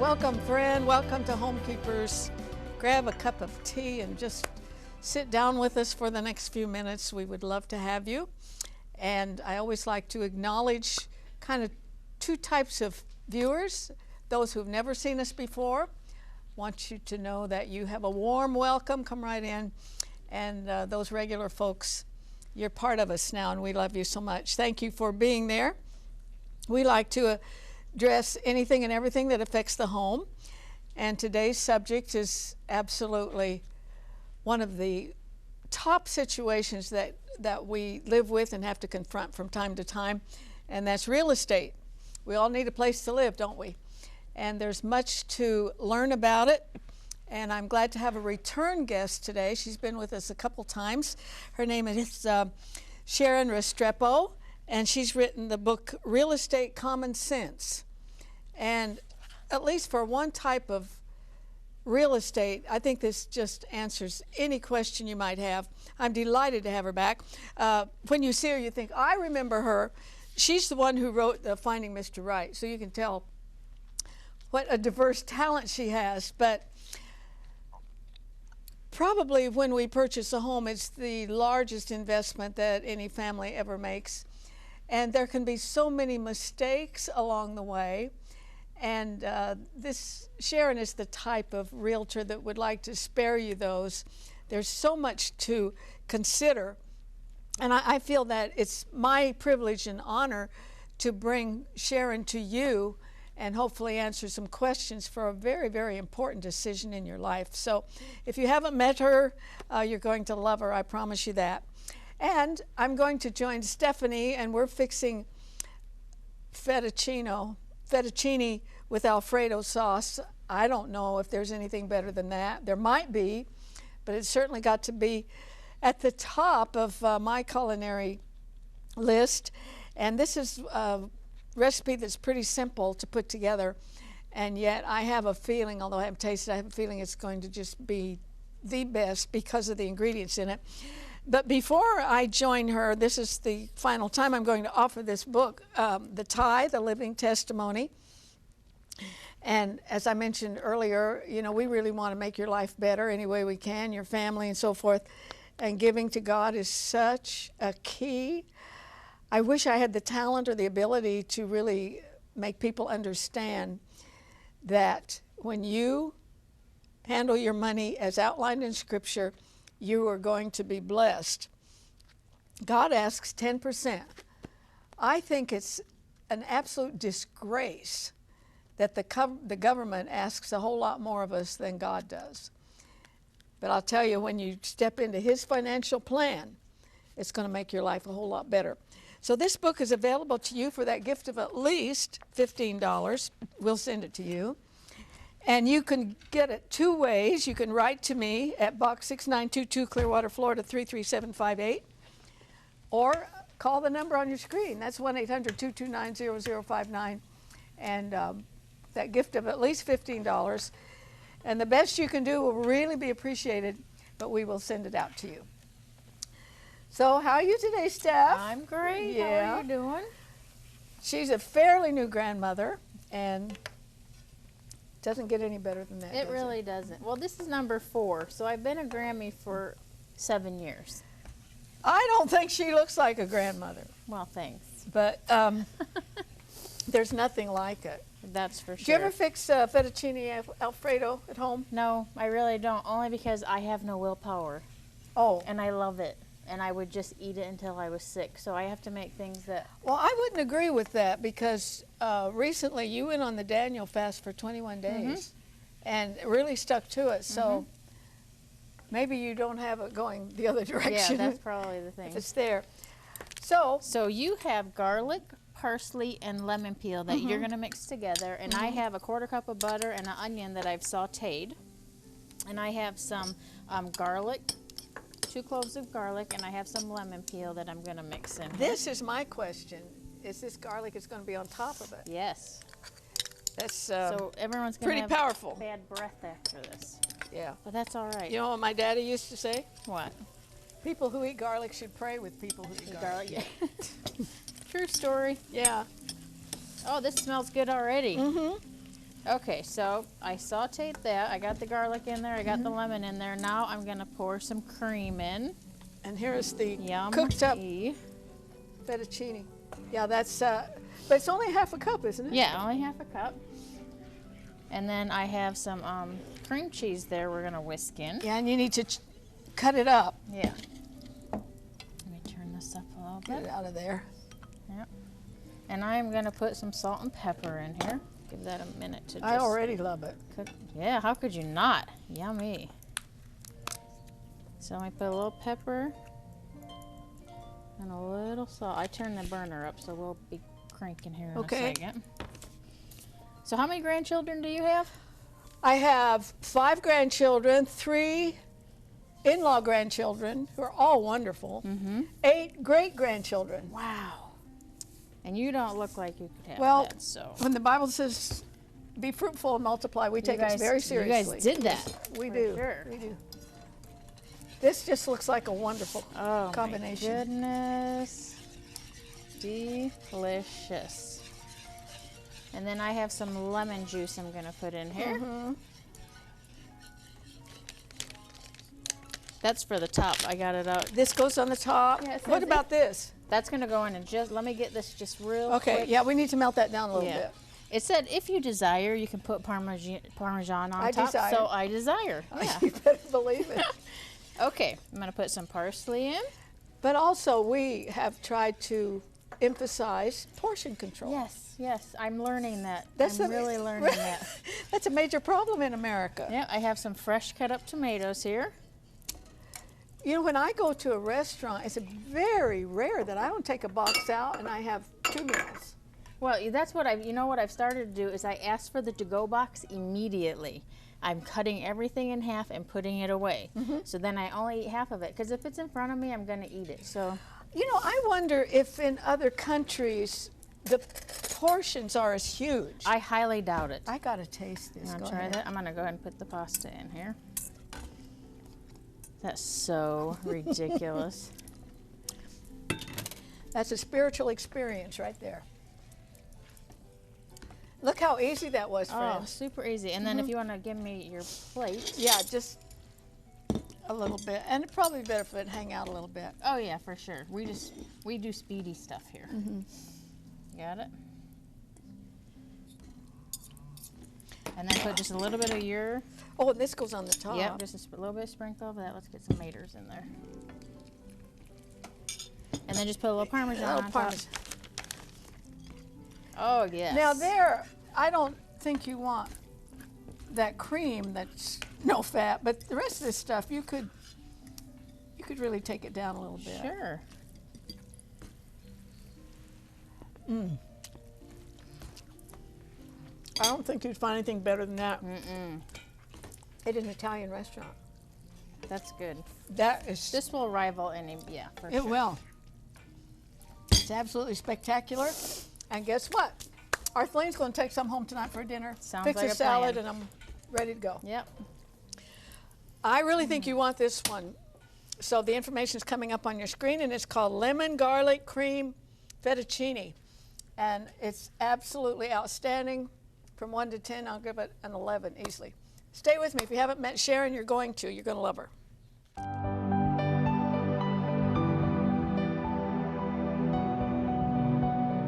Welcome, friend. Welcome to Homekeepers. Grab a cup of tea and just sit down with us for the next few minutes. We would love to have you. And I always like to acknowledge kind of two types of viewers. Those who've never seen us before, want you to know that you have a warm welcome. Come right in. And those regular folks, you're part of us now, and we love you so much. Thank you for being there. We like to address anything and everything that affects the home. And today's subject is absolutely one of the top situations that we live with and have to confront from time to time, and that's real estate. We all need a place to live, don't we? And there's much to learn about it. And I'm glad to have a return guest today. She's been with us a couple times. Her name is Sharon Restrepo, and she's written the book Real Estate Common Sense. And at least for one type of real estate, I think this just answers any question you might have. I'm delighted to have her back. When you see her, you think, I remember her. She's the one who wrote Finding Mr. Right, so you can tell what a diverse talent she has. But probably when we purchase a home, it's the largest investment that any family ever makes. And there can be so many mistakes along the way. And this Sharon is the type of realtor that would like to spare you those. There's so much to consider. And I feel that it's my privilege and honor to bring Sharon to you and hopefully answer some questions for a very, very important decision in your life. So if you haven't met her, you're going to love her, I promise you that. And I'm going to join Stephanie, and we're fixing fettuccine with Alfredo sauce. I don't know if there's anything better than that. There might be, but it's certainly got to be at the top of my culinary list. And this is recipe that's pretty simple to put together, and yet I have a feeling, although I haven't tasted it, I have a feeling it's going to just be the best because of the ingredients in it. But before I join her, this is the final time I'm going to offer this book, The Tie, The Living Testimony. And as I mentioned earlier, you know, we really want to make your life better any way we can, your family and so forth, and giving to God is such a key. I wish I had the talent or the ability to really make people understand that when you handle your money as outlined in Scripture, you are going to be blessed. God asks 10%. I think it's an absolute disgrace that the government asks a whole lot more of us than God does. But I'll tell you, when you step into His financial plan, it's going to make your life a whole lot better. So this book is available to you for that gift of at least $15. We'll send it to you. And you can get it two ways. You can write to me at Box 6922, Clearwater, Florida 33758, or call the number on your screen. That's 1-800-229-0059. And that gift of at least $15. And the best you can do will really be appreciated, but we will send it out to you. So how are you today, Steph? I'm great. Yeah. How are you doing? She's a fairly new grandmother, and doesn't get any better than that. It really doesn't. Well, this is number 4, so I've been a Grammy for 7 years. I don't think she looks like a grandmother. Well, thanks. But there's nothing like it. That's for sure. Do you ever fix fettuccine Alfredo at home? No, I really don't, only because I have no willpower. Oh. And I love it. And I would just eat it until I was sick. So I have to make things that... Well, I wouldn't agree with that, because recently you went on the Daniel fast for 21 days and really stuck to it. So maybe you don't have it going the other direction. Yeah, that's probably the thing. If it's there. So you have garlic, parsley, and lemon peel that you're going to mix together. And I have a 1/4 cup of butter and an onion that I've sauteed. And I have some garlic, 2 cloves of garlic, and I have some lemon peel that I'm going to mix in. This is my question. Is this garlic is going to be on top of it? Yes. That's so everyone's going pretty to have powerful. Bad breath after this. Yeah. But that's all right. You know what my daddy used to say? What? People who eat garlic should pray with people who eat garlic. Yeah. True story. Yeah. Oh, this smells good already. Okay, so I sauteed that. I got the garlic in there. I got the lemon in there. Now I'm going to pour some cream in. And here's the Yum. cooked up fettuccine. Yeah, that's, but it's only half a cup, isn't it? Yeah, only half a cup. And then I have some cream cheese there we're going to whisk in. Yeah, and you need to cut it up. Yeah. Let me turn this up a little Get bit. it out of there. Yep. And I'm going to put some salt and pepper in here. Give that a minute to just I already love it. cook. Yeah, how could you not? Yummy. So I put a little pepper and a little salt. I turned the burner up, so we'll be cranking here in a second. So how many grandchildren do you have? I have 5 grandchildren, 3 in-law grandchildren who are all wonderful, 8 great-grandchildren. Wow. And you don't look like you could have Well, that, so. when the Bible says, be fruitful and multiply, we take it very seriously. You guys did that. We for do. Sure. We do. This just looks like a wonderful combination. My goodness. Delicious. And then I have some lemon juice I'm going to put in here. That's for the top. I got it out. This goes on the top. Yeah, it What says about this? That's going to go in and just, let me get this just real Okay, quick. yeah, we need to melt that down a little bit. It said if you desire, you can put Parmesan on top. desire. So I desire. Yeah. You better believe it. Okay, I'm going to put some parsley in. But also, we have tried to emphasize portion control. Yes, yes, I'm learning that. That's I'm really learning that. That's a major problem in America. Yeah, I have some fresh cut up tomatoes here. You know, when I go to a restaurant, it's very rare that I don't take a box out and I have 2 meals. Well, that's what you know what I've started to do is I ask for the to-go box immediately. I'm cutting everything in half and putting it away. So then I only eat half of it, because if it's in front of me, I'm going to eat it. So, You know, I wonder if in other countries the portions are as huge. I highly doubt it. I gotta taste this. You want Go to try ahead. that? I'm going to go ahead and put the pasta in here. That's so ridiculous. That's a spiritual experience right there. Look how easy that was, Oh, friends. super easy. And then if you want to give me your plate. Yeah, just a little bit. And it'd probably be better if it hang out a little bit. Oh yeah, for sure. We do speedy stuff here. Got it? And then put just a little bit of your, Oh, and this goes on the top. yep, just a little bit of sprinkle of that. Let's get some maters in there. And then just put a little Parmesan Oh, on top. Parmesan. Oh yes. Now there, I don't think you want that cream that's no fat, but the rest of this stuff you could really take it down a little bit. Sure. I don't think you'd find anything better than that at an Italian restaurant. That's good. That is, This will rival any, yeah, for it sure. will. It's absolutely spectacular. And guess what? Arthelene's going to take some home tonight for dinner. Sounds Fix like a a salad, plan. and I'm ready to go. Yep. I really think you want this one. So the information is coming up on your screen, and it's called Lemon Garlic Cream Fettuccine. And it's absolutely outstanding. From 1 to 10, I'll give it an 11 easily. Stay with me. If you haven't met Sharon, you're going to. You're going to love her.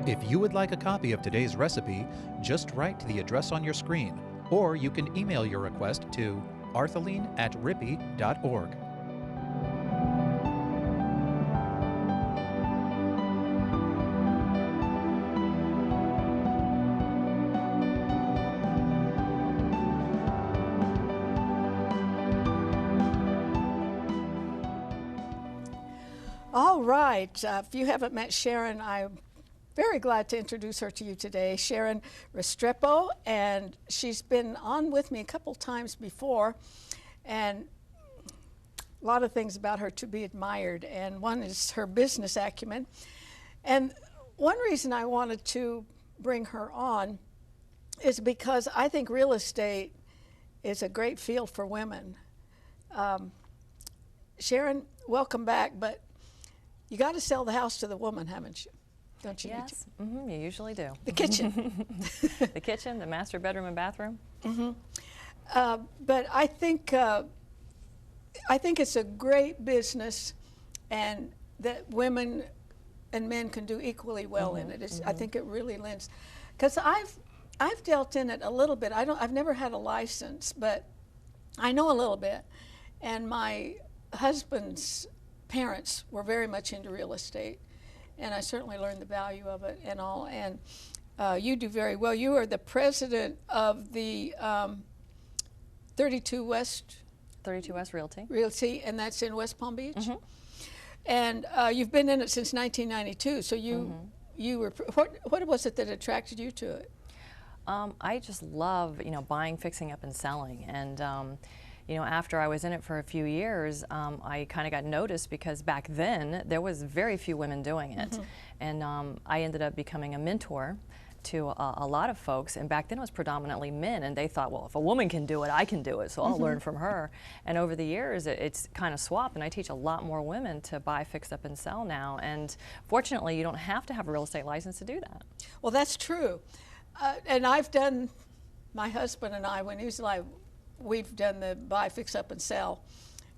If you would like a copy of today's recipe, just write to the address on your screen, or you can email your request to arthelene@rippy.org. All right. If you haven't met Sharon, I'm very glad to introduce her to you today. Sharon Restrepo, and she's been on with me a couple times before, and a lot of things about her to be admired, and one is her business acumen. And one reason I wanted to bring her on is because I think real estate is a great field for women. Sharon, welcome back, but you got to sell the house to the woman, haven't you? don't you? Yes, you usually do. The kitchen. The kitchen, the master bedroom and bathroom. But I think it's a great business, and that women and men can do equally well in it. I think it really lends, because I've dealt in it a little bit. I've never had a license, but I know a little bit. And my husband's parents were very much into real estate, and I certainly learned the value of it and all. And you do very well. You are the president of the 32 West Realty, and that's in West Palm Beach. And you've been in it since 1992. So you were. What was it that attracted you to it? I just love, buying, fixing up, and selling. And after I was in it for a few years, I kind of got noticed, because back then there was very few women doing it. And I ended up becoming a mentor to a lot of folks, and back then it was predominantly men, and they thought, well, if a woman can do it, I can do it, so I'll learn from her. And over the years it's kind of swapped, and I teach a lot more women to buy, fix up, and sell now. And fortunately, you don't have to have a real estate license to do that. Well, that's true. And I've done, my husband and I, when he was alive, we've done the buy, fix up, and sell,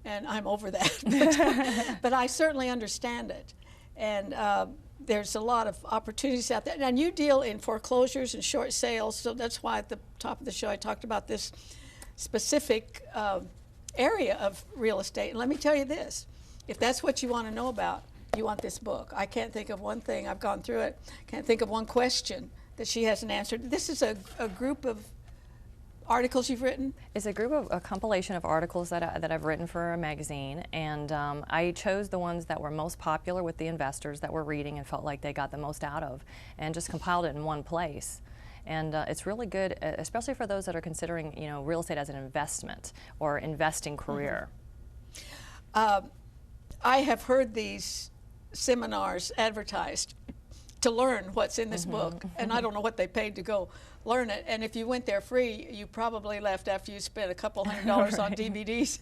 and I'm over that. But I certainly understand it. And there's a lot of opportunities out there. And you deal in foreclosures and short sales, so that's why at the top of the show I talked about this specific area of real estate. And let me tell you this, if that's what you want to know about, you want this book. I can't think of one thing, I've gone through it, can't think of one question that she hasn't answered. This is a group of articles you've written? It's a compilation of articles that I've written for a magazine, and I chose the ones that were most popular with the investors that were reading and felt like they got the most out of, and just compiled it in one place. And it's really good, especially for those that are considering, real estate as an investment or investing career. I have heard these seminars advertised to learn what's in this book, and I don't know what they paid to go learn it. And if you went there free, you probably left after you spent a couple $100 on DVDs.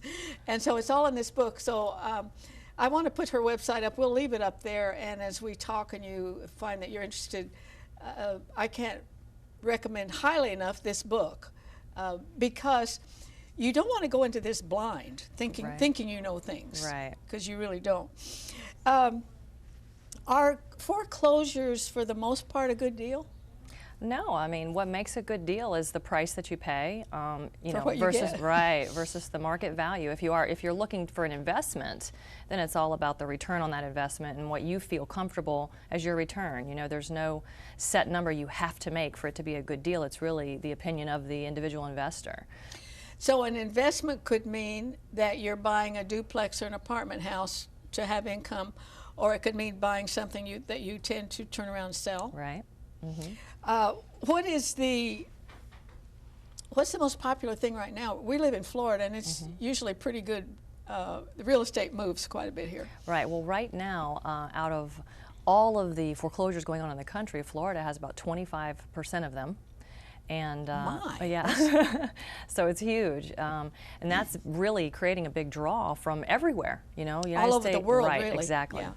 And so it's all in this book. So I want to put her website up. We'll leave it up there, and as we talk and you find that you're interested, I can't recommend highly enough this book, because you don't want to go into this blind, thinking you know things, because you really don't. Are foreclosures, for the most part, a good deal? No, I mean, what makes a good deal is the price that you pay, versus versus the market value. If you're looking for an investment, then it's all about the return on that investment and what you feel comfortable as your return. There's no set number you have to make for it to be a good deal. It's really the opinion of the individual investor. So an investment could mean that you're buying a duplex or an apartment house to have income, or it could mean buying something that you tend to turn around and sell. Right. What's the most popular thing right now? We live in Florida, and it's usually pretty good. The real estate moves quite a bit here. Right. Well, right now, out of all of the foreclosures going on in the country, Florida has about 25% of them. And yeah, so it's huge, and that's really creating a big draw from everywhere. United all over States, the world, right? Really. Exactly. Yeah.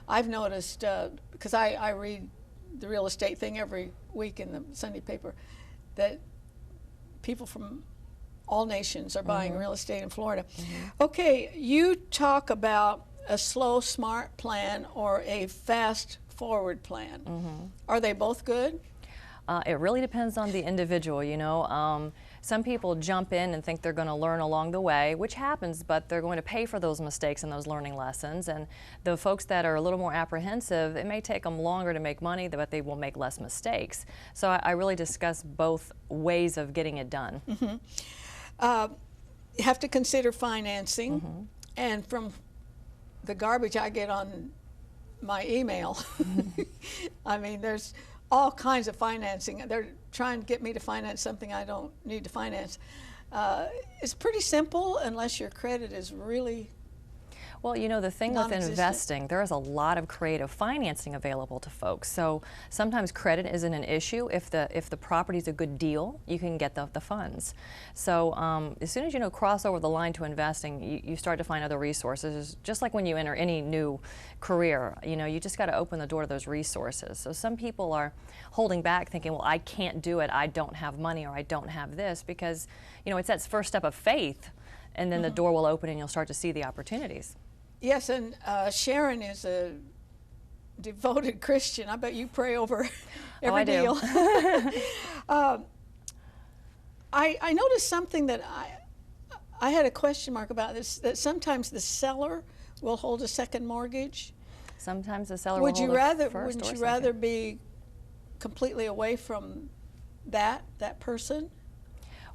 I've noticed, because I read the real estate thing every week in the Sunday paper, that people from all nations are buying real estate in Florida. Okay, you talk about a slow, smart plan or a fast forward plan. Are they both good? It really depends on the individual, Some people jump in and think they're going to learn along the way, which happens, but they're going to pay for those mistakes and those learning lessons. And the folks that are a little more apprehensive, it may take them longer to make money, but they will make less mistakes. So I really discuss both ways of getting it done. You have to consider financing, and from the garbage I get on my email, I mean, there's all kinds of financing. They're trying to get me to finance something I don't need to finance. It's pretty simple unless your credit is really Well, you know, the thing with Non-existent. investing, there is a lot of creative financing available to folks. So sometimes credit isn't an issue. If the property's a good deal, you can get the funds. So as soon as you cross over the line to investing, you start to find other resources. Just like when you enter any new career, you just got to open the door to those resources. So some people are holding back, thinking, well, I can't do it. I don't have money, or I don't have this, because it's that first step of faith, and then the door will open and you'll start to see the opportunities. Yes, and Sharon is a devoted Christian. I bet you pray over every deal. I noticed something that I had a question mark about this, that sometimes the seller will hold a second mortgage. Sometimes the seller Wouldn't will hold a first Wouldn't or you rather second. be completely away from that person?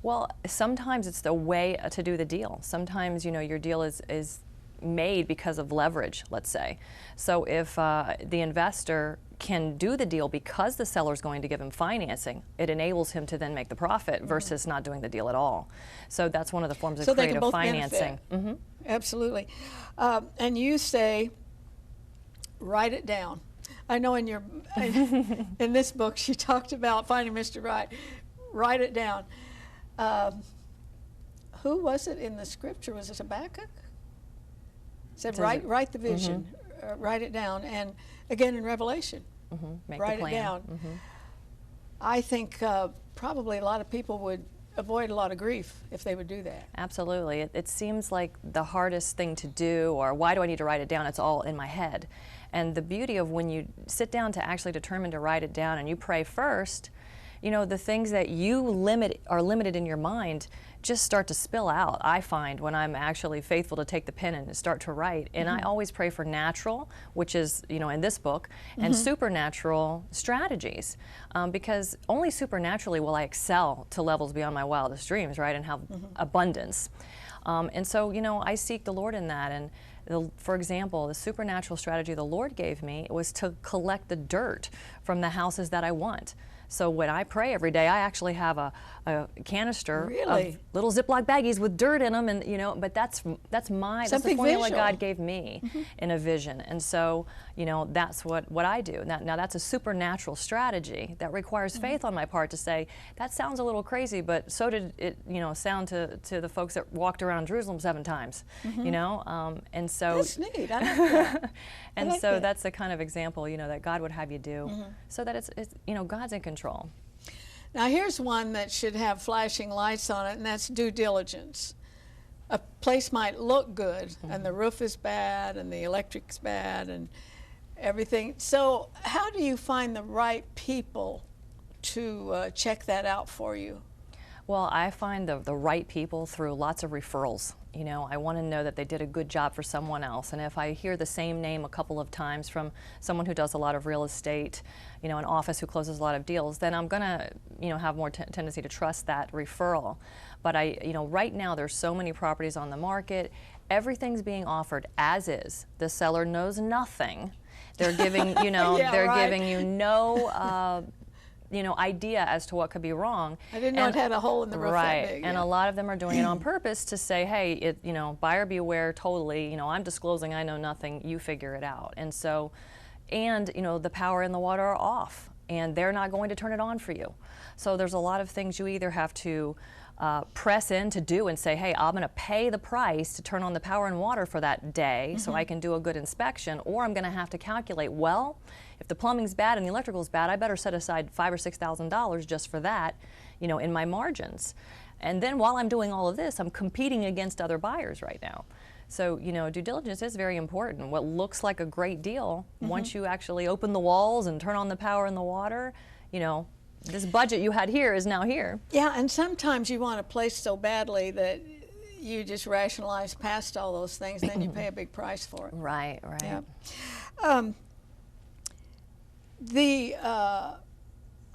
Well, sometimes it's the way to do the deal. Sometimes, your deal is made because of leverage, let's say. So if the investor can do the deal because the seller's going to give him financing, it enables him to then make the profit versus not doing the deal at all. So that's one of the forms of So they creative can both financing. benefit. Absolutely. And you say, write it down. I know in this book she talked about finding Mr. Right. Write it down. Who was it in the scripture? Was it Habakkuk? Said, write the vision, write it down. And again in Revelation, Make write the plan. it down. I think probably a lot of people would avoid a lot of grief if they would do that. Absolutely. It seems like the hardest thing to do, or why do I need to write it down? It's all in my head. And the beauty of when you sit down to actually determine to write it down and you pray first, the things that are limited in your mind just start to spill out, I find, when I'm actually faithful to take the pen and start to write. And I always pray for natural, which is, in this book, and supernatural strategies, because only supernaturally will I excel to levels beyond my wildest dreams, right, and have abundance. And so, I seek the Lord in that. And for example, the supernatural strategy the Lord gave me was to collect the dirt from the houses that I want. So when I pray every day, I actually have a canister of little Ziploc baggies with dirt in them, and but that's the formula visual. God gave me in a vision, and so that's what I do. Now that's a supernatural strategy that requires faith on my part to say that sounds a little crazy, but so did it sound to the folks that walked around Jerusalem 7 times, and so That's neat. I like that. and like so that. that's the kind of example that God would have you do, so that it's God's in control. Now here's one that should have flashing lights on it, and that's due diligence. A place might look good, and the roof is bad, and the electric's bad, and everything. So how do you find the right people to check that out for you? Well, I find the right people through lots of referrals. I want to know that they did a good job for someone else. And if I hear the same name a couple of times from someone who does a lot of real estate, an office who closes a lot of deals, then I'm going to, have more tendency to trust that referral. But right now there's so many properties on the market. Everything's being offered as is. The seller knows nothing. They're giving, giving you no idea as to what could be wrong. I didn't know it had a hole in the roof that big. And a lot of them are doing it on purpose to say, hey, buyer beware totally, I'm disclosing I know nothing, you figure it out. And so, the power and the water are off, and they're not going to turn it on for you. So there's a lot of things you either have to press in to do and say, hey, I'm going to pay the price to turn on the power and water for that day so I can do a good inspection, or I'm going to have to calculate, well, if the plumbing's bad and the electrical's bad, I better set aside $5,000 or $6,000 just for that, in my margins. And then while I'm doing all of this, I'm competing against other buyers right now. So, due diligence is very important. What looks like a great deal, once you actually open the walls and turn on the power and the water, this budget you had here is now here. Yeah, and sometimes you want a place so badly that you just rationalize past all those things, and then you pay a big price for it. Right. Yeah.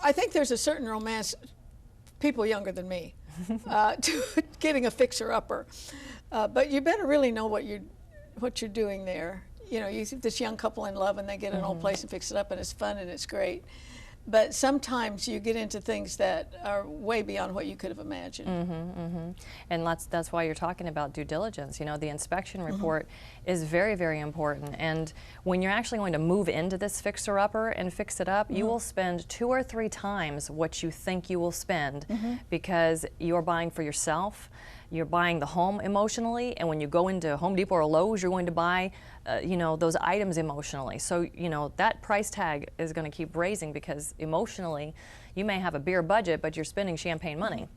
I think there's a certain romance, people younger than me, to getting a fixer-upper. But you better really know what you're doing there. You see this young couple in love, and they get an old place and fix it up, and it's fun and it's great. but sometimes you get into things that are way beyond what you could have imagined. And that's why you're talking about due diligence. You know, the inspection report is very, very important. And when you're actually going to move into this fixer-upper and fix it up, you will spend 2 or 3 times what you think you will spend because you're buying for yourself. You're buying the home emotionally, and when you go into Home Depot or Lowe's, you're going to buy, you know, those items emotionally. So, you know, that price tag is going to keep raising because emotionally, you may have a beer budget, but you're spending champagne money.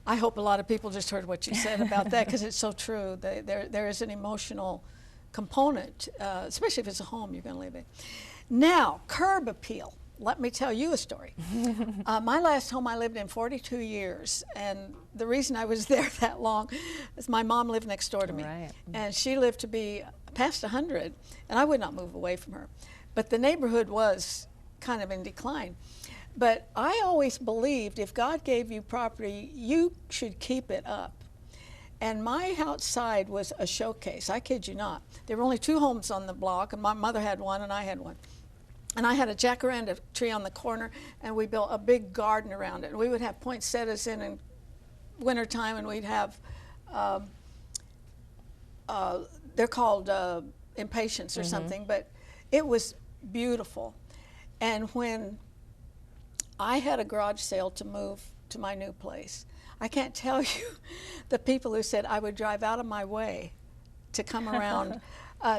I hope a lot of people just heard what you said about that because it's so true. There is an emotional component, especially if it's a home you're going to live in. Now, curb appeal. Let me tell you a story. My last home I lived in 42 years, and the reason I was there that long is my mom lived next door to me, and she lived to be past 100, and I would not move away from her. But the neighborhood was kind of in decline. But I always believed if God gave you property, you should keep it up. And my outside was a showcase. I kid you not. There were only 2 homes on the block, and my mother had one, and I had one. And I had a jacaranda tree on the corner, and we built a big garden around it. And we would have poinsettias in wintertime, and we'd have, they're called impatiens or something, but it was beautiful. And when I had a garage sale to move to my new place, I can't tell you the people who said I would drive out of my way to come around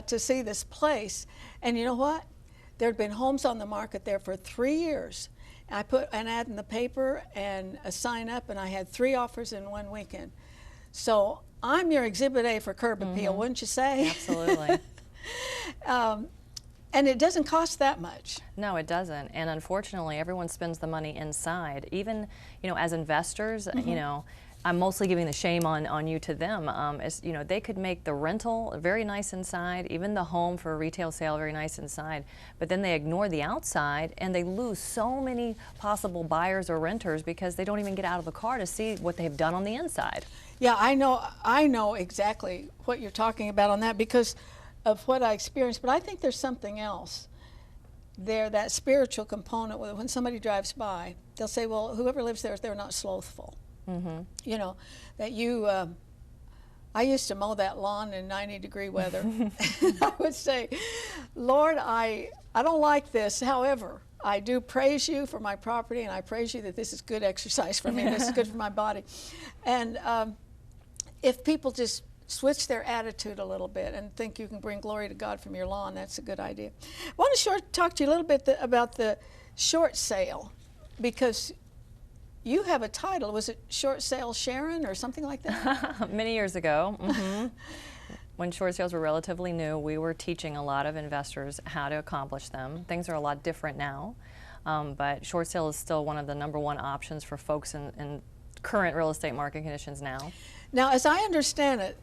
to see this place. And you know what? There had been homes on the market there for 3 years. I put an ad in the paper and a sign up, and I had 3 offers in one weekend. So I'm your exhibit A for curb appeal, wouldn't you say? Absolutely. And it doesn't cost that much. No, it doesn't. And unfortunately, everyone spends the money inside. Even, you know, as investors, you know, I'm mostly giving the shame on you to them. As, you know, they could make the rental very nice inside, even the home for a retail sale very nice inside, but then they ignore the outside and they lose so many possible buyers or renters because they don't even get out of the car to see what they've done on the inside. Yeah, I know exactly what you're talking about on that because of what I experienced, but I think there's something else there, that spiritual component. When somebody drives by, they'll say, well, whoever lives there, they're not slothful. You know, that you, I used to mow that lawn in 90-degree weather. I would say, Lord, I don't like this. However, I do praise you for my property, and I praise you that this is good exercise for me. This is good for my body. And if people just switch their attitude a little bit and think you can bring glory to God from your lawn, that's a good idea. I want to talk to you a little bit about the short sale, because you have a title. Was it Short Sale Sharon or something like that? Many years ago, when short sales were relatively new, we were teaching a lot of investors how to accomplish them. Things are a lot different now, but short sale is still one of the #1 options for folks in current real estate market conditions now. Now, as I understand it,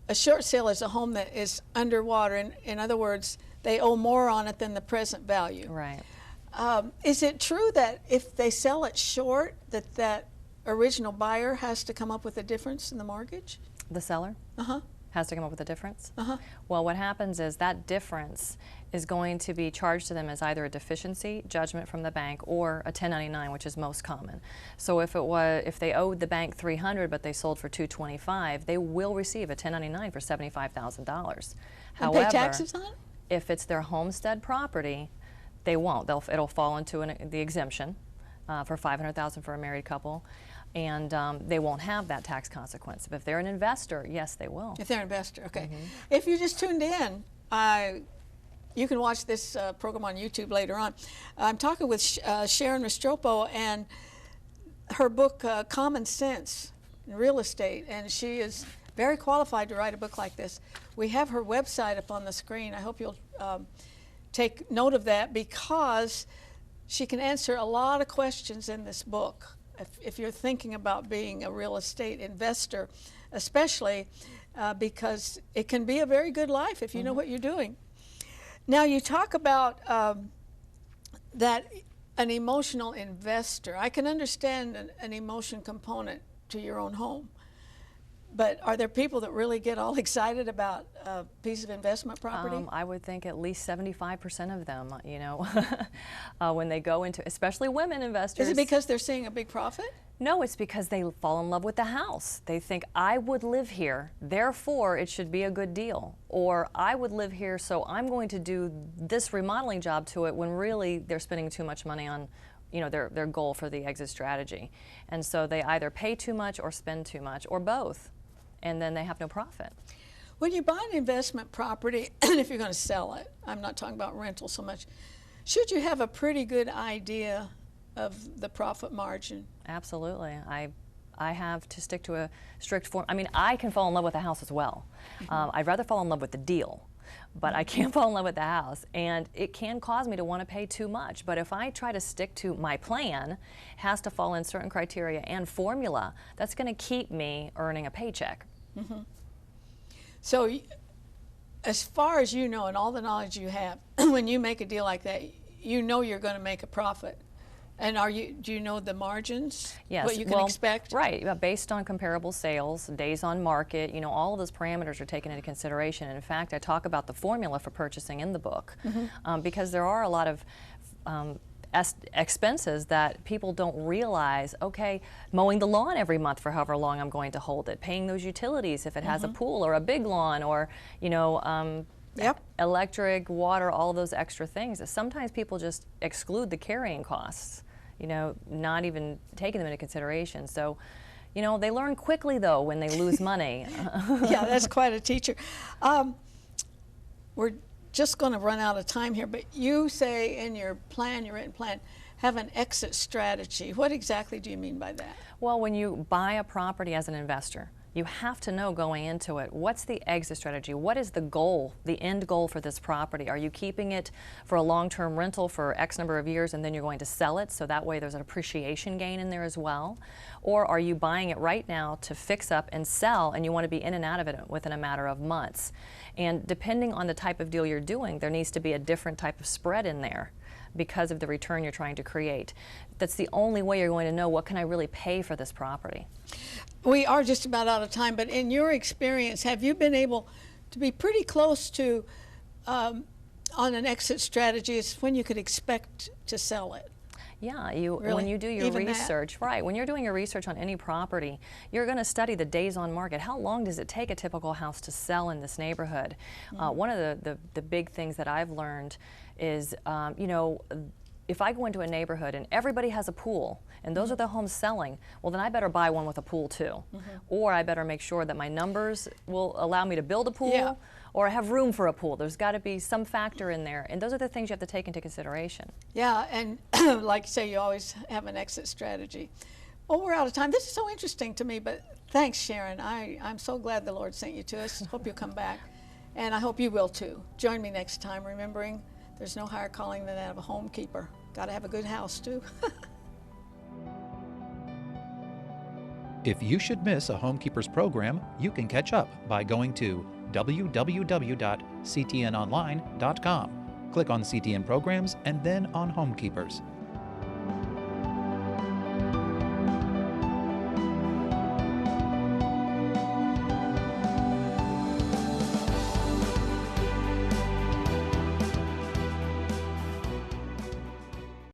a short sale is a home that is underwater. In other words, they owe more on it than the present value. Right. Is it true that if they sell it short, that original buyer has to come up with a difference in the mortgage? The seller has to come up with a difference? Well, what happens is that difference is going to be charged to them as either a deficiency judgment from the bank or a 1099, which is most common. So if they owed the bank $300 but they sold for $225, they will receive a 1099 for $75,000. However, pay taxes on it? If it's their homestead property, they won't. It'll fall into the exemption for $500,000 for a married couple, and they won't have that tax consequence. But if they're an investor, yes, they will. If they're an investor, okay. If you just tuned in, you can watch this program on YouTube later on. I'm talking with Sharon Restrepo and her book, Common Sense in Real Estate, and she is very qualified to write a book like this. We have her website up on the screen. I hope you'll take note of that, because she can answer a lot of questions in this book. If you're thinking about being a real estate investor, especially because it can be a very good life if you know what you're doing. Now, you talk about that an emotional investor. I can understand an emotion component to your own home. But are there people that really get all excited about a piece of investment property? I would think at least 75% of them, you know, when they go into, especially women investors. Is it because they're seeing a big profit? No, it's because they fall in love with the house. They think, I would live here, therefore it should be a good deal. Or I would live here, so I'm going to do this remodeling job to it, when really they're spending too much money on, you know, their goal for the exit strategy. And so they either pay too much or spend too much, or both, and then they have no profit. When you buy an investment property, and if you're going to sell it, I'm not talking about rental so much, should you have a pretty good idea of the profit margin? Absolutely. I have to stick to a strict form. I mean, I can fall in love with the house as well. I'd rather fall in love with the deal, but I can't fall in love with the house, and it can cause me to want to pay too much. But if I try to stick to my plan, has to fall in certain criteria and formula, that's going to keep me earning a paycheck. So as far as you know, and all the knowledge you have, when you make a deal like that, you know you're going to make a profit. And do you know the margins? Yes. What you can expect? Right. Based on comparable sales, days on market, you know, all of those parameters are taken into consideration. And in fact, I talk about the formula for purchasing in the book, because there are a lot of expenses that people don't realize. Okay, mowing the lawn every month for however long I'm going to hold it, paying those utilities if it has a pool or a big lawn, or, you know, electric, water, all of those extra things. Sometimes people just exclude the carrying costs, you know, not even taking them into consideration. So, you know, they learn quickly though when they lose money. Yeah, that's quite a teacher. We're just going to run out of time here, but you say in your plan, your written plan, have an exit strategy. What exactly do you mean by that? Well, when you buy a property as an investor, you have to know going into it, what's the exit strategy? What is the goal, the end goal for this property? Are you keeping it for a long-term rental for X number of years and then you're going to sell it, so that way there's an appreciation gain in there as well? Or are you buying it right now to fix up and sell, and you want to be in and out of it within a matter of months? And depending on the type of deal you're doing, there needs to be a different type of spread in there because of the return you're trying to create. That's the only way you're going to know, what can I really pay for this property? We are just about out of time, but in your experience, have you been able to be pretty close to, on an exit strategy, is when you could expect to sell it? Yeah, Really? when you do your Even that? research, right, when you're doing your research on any property, you're going to study the days on market. How long does it take a typical house to sell in this neighborhood? One of the big things that I've learned is, you know, if I go into a neighborhood and everybody has a pool and those are the homes selling, well then I better buy one with a pool too. Or I better make sure that my numbers will allow me to build a pool, or have room for a pool. There's got to be some factor in there, and those are the things you have to take into consideration. Yeah, and like you say, you always have an exit strategy. Well, we're out of time. This is so interesting to me, but thanks, Sharon. I'm so glad the Lord sent you to us. Hope you'll come back, and I hope you will too. Join me next time, remembering there's no higher calling than that of a homekeeper. Got to have a good house too. If you should miss a Homekeepers program, you can catch up by going to www.ctnonline.com. Click on CTN Programs and then on Homekeepers.